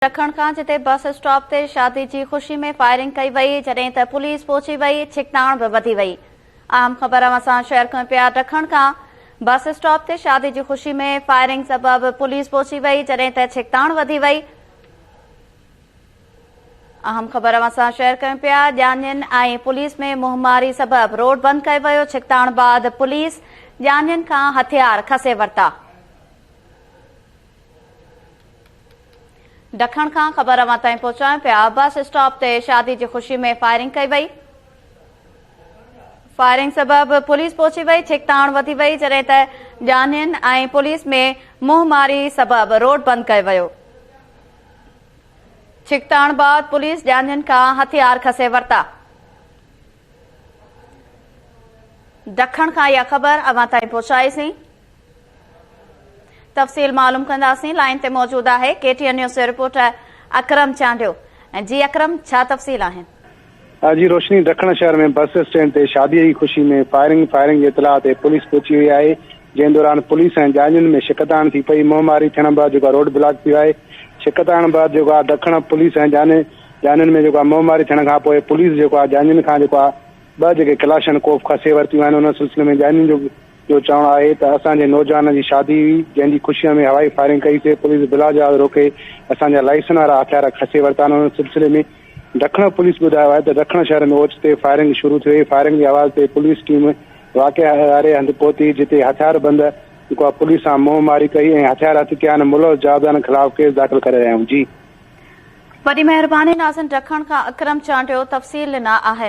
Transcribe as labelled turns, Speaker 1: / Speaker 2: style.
Speaker 1: ॾखण खां जिते बस स्टॉप ते शादी जी ख़ुशी में फायरिंग कई वई, जॾहिं त पुलिस पहुची वई, छिकताण बि वधी वई। अहम ख़बर असां शेयर कयूं पिया। ॾखण खां बस स्टॉप ते शादी जी ख़ुशी में फायरिंग सबबि पुलिस पहुची वई, जॾहिं त छिकताण वधी वई। अहम ख़बर असां शेयर कयूं पिया। ॼाणियुनि ऐं पुलिस में मुंहमारी सबबि रोड बंदि कयो वियो। छिकताण बाद पुलिस ॼाणियुनि खां हथियार खसे वरिता। ॾखण खां ख़बर अवां ताईं पहुचायूं पिया। बस स्टॉप ते शादी जी ख़ुशी में फायरिंग कई वई। फायरिंग सबबि पुलिस पहुची वई, छिकताण वधी वई, जॾहिं त ॼाणियुनि ऐं पुलिस में मुंहमारी सबबि रोड बंदि कयो वियो। छिकताण बाद पुलिस ॼाणियुनि खां हथियार खसे वरिता। ॾखण खां इहा ख़बर अवां ताईं पहुचाईसीं। तफ़सील मालूम कंदासीं। लाइन ते मौजूद आहे KTN न्यूज़ जो रिपोर्टर अकरम चांडियो। जी अकरम, छा तफ़सील आहिनि?
Speaker 2: जी रोशनी, ॾखण शहर में बस स्टैंड ते शादीअ जी ख़ुशी में फायरिंग जी इतला ते पुलिस पहुची वई आहे, जंहिं दौरान पुलिस ऐं ॼाणियुनि में शिकताण थी पई। मुंहमारी थियण बैदि जेको रोड ब्लॉक थी वियो आहे। शिकताण बैदि जेको आहे ॾखण पुलिस ऐं ॼाणियुनि में जेको आहे मुंहमारी थियण खां पोइ पुलिस जेको आहे ॼाणियुनि खां जेको आहे ॿ जेके कलाशनकोफ खसे वरितियूं आहिनि। उन सिलसिले में ॼाणियुनि जो चवणु आहे त असांजे नौजवान जी शादी हुई, जंहिंजी ख़ुशीअ में हवाई फायरिंग कईसीं। पुलिस बिला जवाब रोके असांजा लाइसेंस वारा हथियार खसे वरिता आहिनि। उन सिलसिले में ॾखण पुलिस ॿुधायो आहे त ॾखण शहर में ओचिते फायरिंग शुरू थी वई। फायरिंग जी आवाज़ ते पुलिस टीम वाक़िआ वारे हंधि पहुती, जिते हथियार बंद जेको आहे पुलिस सां मुंहमारी कई ऐं हथियार हथ कया आहिनि। मुलज़िम जाबदारनि ख़िलाफ़ केस दाख़िल करे रहिया आहियूं। जी
Speaker 1: वॾी महिरबानी नाज़िन। ॾखण खां अकरम चांडियो तफ़सील ॾिना आहिनि।